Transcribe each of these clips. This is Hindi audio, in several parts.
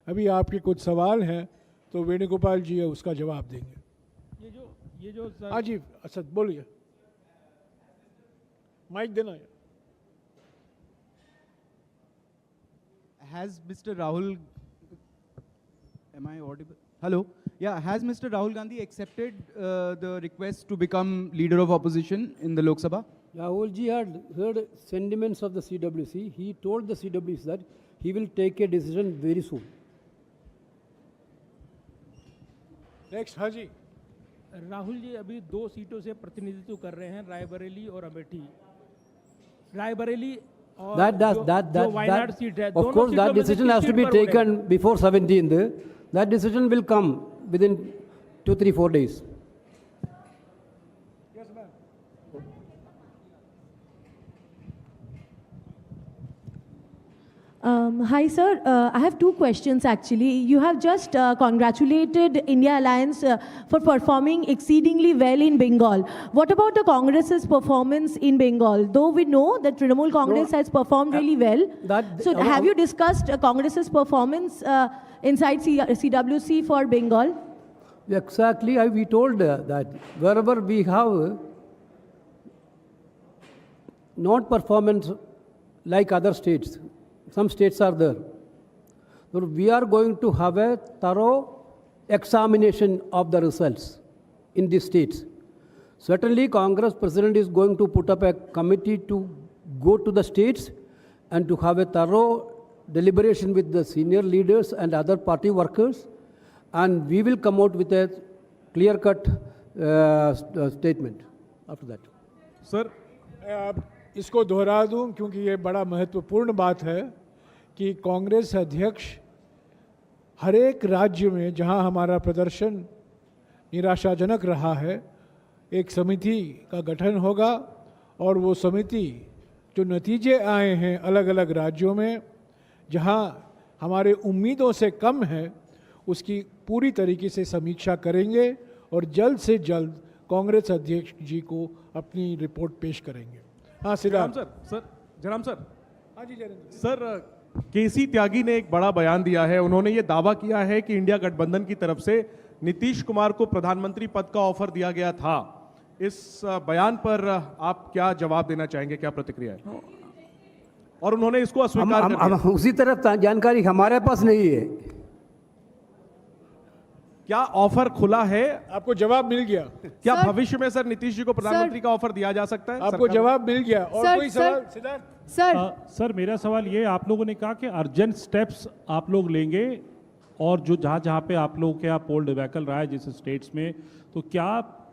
अभी आपके कुछ सवाल हैं तो वेणुगोपाल जी उसका जवाब देंगे। ये जो सर, हाँ जी असद बोलिए, माइक देना है। Has Mr. Rahul, am I audible? Hello. Yeah, has Mr. Rahul Gandhi accepted the request to become leader of opposition in the Lok Sabha? Rahul ji had heard sentiments of the CWC. He told the CWC that he will take a decision very soon. Next हाँ जी। राहुल जी अभी 2 सीटों से प्रतिनिधित्व कर रहे हैं, रायबरेली और अमेठी। रायबरेली और जो वायनाड सीट है, of course that decision has to be taken before 17th. That decision will come within 2-3-4 days. Hi, sir. I have 2 questions actually. You have just congratulated India Alliance for performing exceedingly well in Bengal. What about the Congress's performance in Bengal? Though we know that Trinamool Congress has performed really well. So have you discussed Congress's performance inside CWC for Bengal? Exactly, we told that wherever we have not performance like other states, some states are there. So we are going to have a thorough examination of the results in these states. Certainly, Congress President is going to put up a committee to go to the states and to have a thorough deliberation with the senior leaders and other party workers, and we will come out with a clear-cut statement after that. Sir इसको दोहरा दूं क्योंकि ये बड़ा महत्वपूर्ण बात है कि कांग्रेस अध्यक्ष हर एक राज्य में जहां हमारा प्रदर्शन निराशाजनक रहा है, एक समिति का गठन होगा और वो समिति जो नतीजे आए हैं अलग अलग राज्यों में जहां हमारे उम्मीदों से कम है उसकी पूरी तरीके से समीक्षा करेंगे और जल्द से जल्द कांग्रेस अध्यक्ष जी को अपनी रिपोर्ट पेश करेंगे। हाँ सिद्धार्थ सर, जयराम सर। हाँ जी जयराम सर, केसी त्यागी ने एक बड़ा बयान दिया है। उन्होंने ये दावा किया है कि इंडिया गठबंधन की तरफ से नीतीश कुमार को प्रधानमंत्री पद का ऑफर दिया गया था। इस बयान पर आप क्या जवाब देना चाहेंगे, क्या प्रतिक्रिया है? और उन्होंने इसको अस्वीकार कर दिया। उसी तरफ जानकारी हमारे पास नहीं है। क्या ऑफर खुला है? आपको जवाब मिल गया? क्या भविष्य में सर नीतीश जी को प्रधानमंत्री का ऑफर दिया जा सकता है? आपको जवाब मिल गया? और कोई सवाल सिद्धार्थ? सर मेरा सवाल ये, आप लोगों ने कहा कि अर्जेंट स्टेप्स आप लोग लेंगे और जो जहाँ जहाँ पे आप लोगों के यहाँ पोल डिबैकल रहा है जिस स्टेट्स में, तो क्या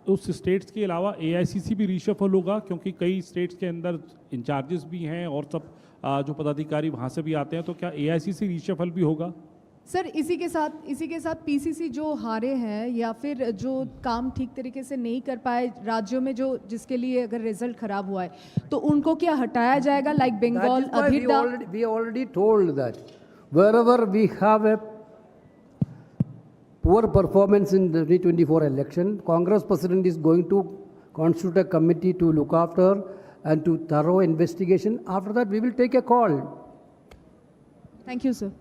उस स्टेट्स के अलावा AICC भी रीशफल होगा? क्योंकि कई स्टेट्स के अंदर इंचार्जेस भी हैं और सब जो पदाधिकारी वहाँ से भी आते हैं, तो क्या AICC रीशफल भी होगा? सर इसी के साथ PCC जो हारे हैं या फिर जो काम ठीक तरीके से नहीं कर पाए राज्यों में, जो जिसके लिए अगर रिजल्ट खराब हुआ है तो उनको क्या हटाया जाएगा? लाइक बंगाल, अभिरदा। We already told that wherever we have a poor performance in the 2024 election, Congress President is going to constitute a committee to look after and to thorough investigation. After that, we will take a call. Thank you sir.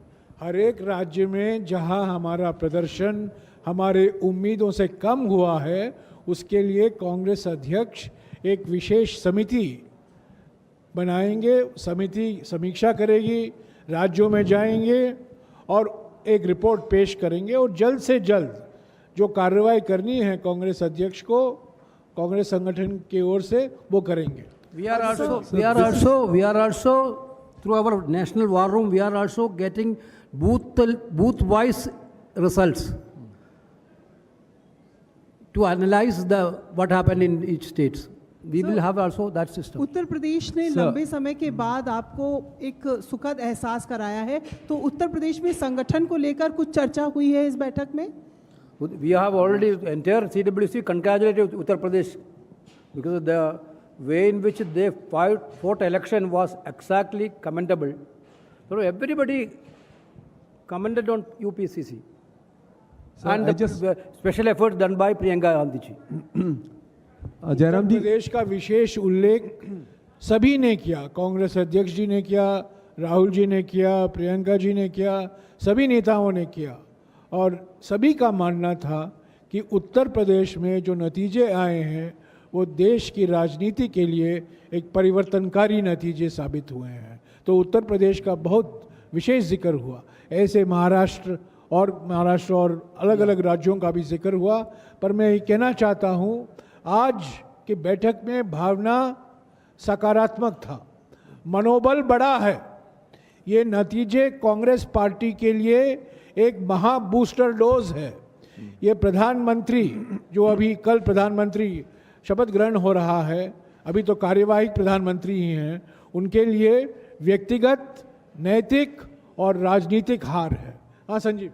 हर एक राज्य में जहां हमारा प्रदर्शन हमारे उम्मीदों से कम हुआ है उसके लिए कांग्रेस अध्यक्ष एक विशेष समिति बनाएंगे। समिति समीक्षा करेगी, राज्यों में जाएंगे और एक रिपोर्ट पेश करेंगे और जल्द से जल्द जो कार्रवाई करनी है कांग्रेस अध्यक्ष को कांग्रेस संगठन की ओर से वो करेंगे। We are also through our national war room, we are also getting booth-wise results to analyze what happened in each state. We will have also that system. Uttar Pradesh ने लंबे समय के बाद आपको एक सुखद एहसास कराया है, तो उत्तर प्रदेश में संगठन को लेकर कुछ चर्चा हुई है इस बैठक में? We have already, entire CWC congratulated Uttar Pradesh because the way in which they fought election was exactly commendable. So everybody commented on UPCC and the special efforts done by Priyanka Gandhi ji. Jairam जी, प्रदेश का विशेष उल्लेख सभी ने किया, कांग्रेस अध्यक्ष जी ने किया, राहुल जी ने किया, प्रियंका जी ने किया, सभी नेताओं ने किया और सभी का मानना था कि उत्तर प्रदेश में जो नतीजे आए हैं वो देश की राजनीति के लिए एक परिवर्तनकारी नतीजे साबित हुए हैं। तो उत्तर प्रदेश का बहुत विशेष जिक्र हुआ, ऐसे महाराष्ट्र और अलग अलग राज्यों का भी जिक्र हुआ। पर मैं ये कहना चाहता हूँ, आज की बैठक में भावना सकारात्मक था, मनोबल बड़ा है। ये नतीजे कांग्रेस पार्टी के लिए एक महा बूस्टर डोज है। ये प्रधानमंत्री जो अभी कल प्रधानमंत्री शपथ ग्रहण हो रहा है, अभी तो कार्यवाही प्रधानमंत्री ही हैं, उनके लिए व्यक्तिगत, नैतिक और राजनीतिक हार है। हाँ Sanjeev.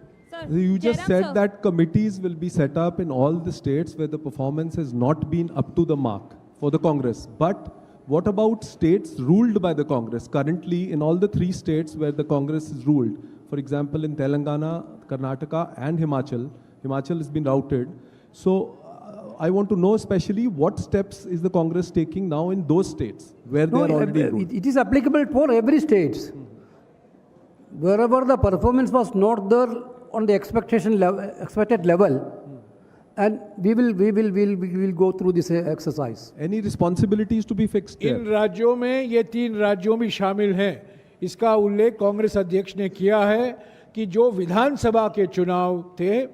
You just said that committees will be set up in all the states where the performance has not been up to the mark for the Congress. But what about states ruled by the Congress? Currently, in all the 3 states where the Congress is ruled, for example, in Telangana, Karnataka and Himachal has been routed. So, I want to know especially what steps is the Congress taking now in those states where they are already ruled? It is applicable for every state. Wherever the performance was not there on the expected level, and we will go through this exercise. Any responsibilities to be fixed there? इन राज्यों में ये 3 राज्यों भी शामिल हैं। इसका उल्लेख कांग्रेस अध्यक्ष ने किया है कि जो विधानसभा के चुनाव थे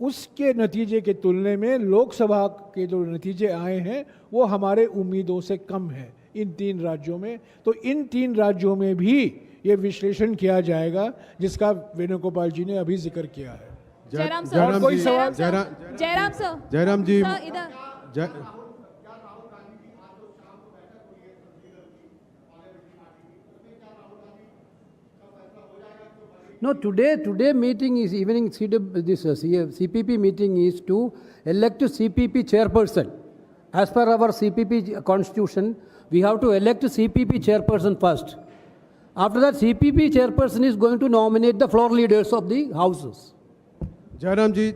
उसके नतीजे के तुलने में लोकसभा के जो नतीजे आए हैं वो हमारे उम्मीदों से कम है इन 3 राज्यों में। तो इन 3 राज्यों में भी ये विश्लेषण किया जाएगा जिसका वेणुगोपाल जी ने अभी जिक्र किया है। जयराम सर, और कोई सवाल? जयराम सर, जयराम जी, सर इधर। No, today meeting is evening CPP meeting is to elect a CPP chairperson. As per our CPP constitution, we have to elect a CPP chairperson first. After that, CPP chairperson is going to nominate the floor leaders of the houses. Jairam ji,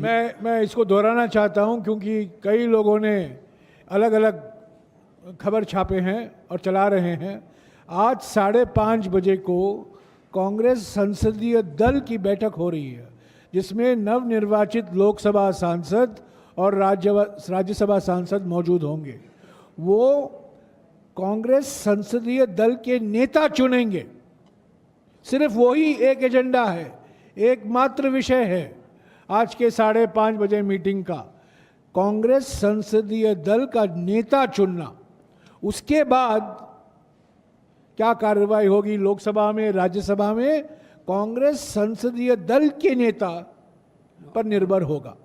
मैं इसको दोहराना चाहता हूं क्योंकि कई लोगों ने अलग अलग खबर छापे हैं और चला रहे हैं। आज 5:30 बजे को कांग्रेस संसदीय दल की बैठक हो रही है जिसमें नवनिर्वाचित लोकसभा सांसद और राज्यसभा सांसद मौजूद होंगे। वो कांग्रेस संसदीय दल के नेता चुनेंगे। सिर्फ वही एक एजेंडा है, एकमात्र विषय है आज के 5:30 बजे मीटिंग का, कांग्रेस संसदीय दल का नेता चुनना। उसके बाद क्या कार्रवाई होगी लोकसभा में, राज्यसभा में, कांग्रेस संसदीय दल के नेता पर निर्भर होगा।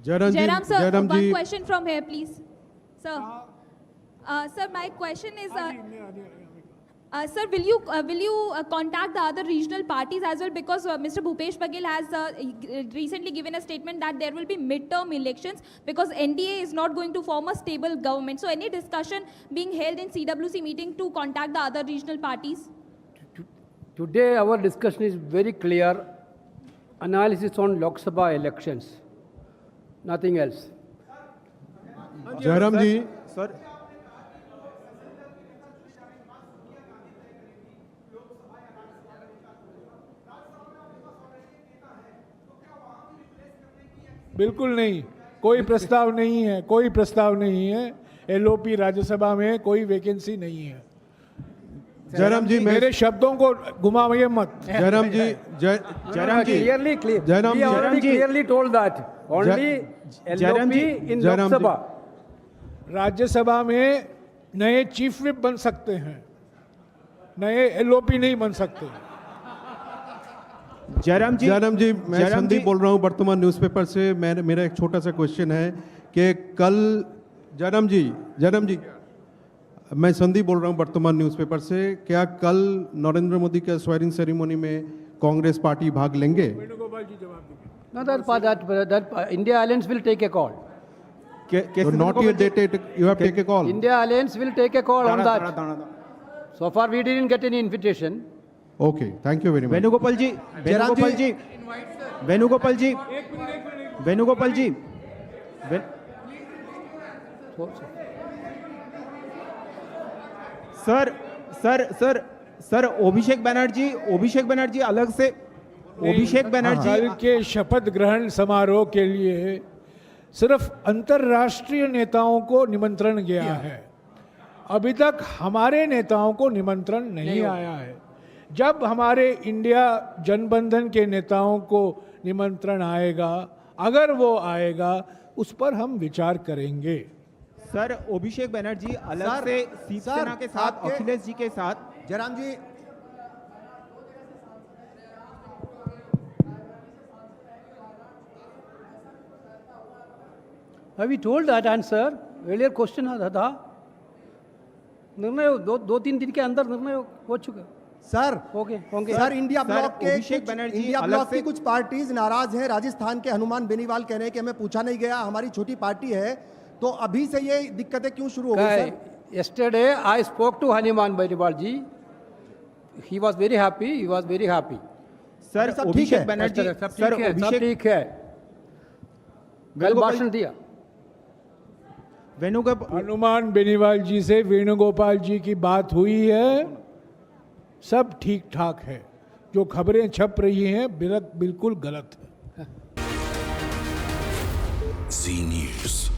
Jairam sir, one question from here, please. Sir, sir, my question is, sir, will you contact the other regional parties as well, because Mr. Bhupesh Baghel has recently given a statement that there will be midterm elections because NDA is not going to form a stable government. So any discussion being held in CWC meeting to contact the other regional parties? Today our discussion is very clear, analysis on Lok Sabha elections, nothing else. Jairam ji, sir बिल्कुल नहीं, कोई प्रस्ताव नहीं है, कोई प्रस्ताव नहीं है। एलओपी राज्यसभा में कोई वैकेंसी नहीं है। जयराम जी, मेरे शब्दों को घुमाइए मत। जयराम जी, Clearly told that only LOP in Lok Sabha. Rajya Sabha में नए चीफ विप बन सकते हैं, नए एलओपी नहीं बन सकते। जयराम जी, मैं संदीप बोल रहा हूँ वर्तमान न्यूज़पेपर से। मेरा एक छोटा सा क्वेश्चन है कि कल जयराम जी, मैं संदीप बोल रहा हूँ वर्तमान न्यूज़पेपर से। क्या कल नरेंद्र मोदी के स्वेरिंग सेरेमनी में कांग्रेस पार्टी भाग लेंगे? वेणुगोपाल जी जवाब देंगे। No, that India Alliance will take a call. So not yet dated, you have take a call. India Alliance will take a call on that. So far we didn't get any invitation. Okay, thank you very much. Venugopal ji, sir sir Abhishek Banerjee अलग से, अभिषेक बनर्जी कल के शपथ ग्रहण समारोह के लिए सिर्फ अंतर्राष्ट्रीय नेताओं को निमंत्रण गया है, अभी तक हमारे नेताओं को निमंत्रण नहीं आया है। जब हमारे इंडिया जनबंधन के नेताओं को निमंत्रण आएगा, अगर वो आएगा, उस पर हम विचार करेंगे। सर अभिषेक बनर्जी अलग से शिवसेना के साथ, अखिलेश जी के साथ, जयराम जी We told that answer. Earlier question था, निर्णय दो तीन दिन के अंदर निर्णय हो चुका। सर होंगे सर इंडिया ब्लॉक के अभिषेक बनर्जी इंडिया अलग ब्लॉक से- की कुछ पार्टीज नाराज हैं। राजस्थान के हनुमान बेनीवाल कह रहे हैं कि हमें पूछा नहीं गया, हमारी छोटी पार्टी है, तो अभी से ये दिक्कतें क्यों शुरू हो गई sir? Yesterday I spoke to Hanuman Beniwal ji. He was very happy. Sir सब ठीक अभिषेक है। बनर्जी, सब सर ठीक है, सब अभिषेक ठीक है। कल भाषण दिया। वेणुगोपाल हनुमान बेनीवाल जी से वेणुगोपाल जी की बात हुई है, सब ठीक ठाक है। जो खबरें छप रही हैं बिल्कुल गलत है। जी न्यूज़।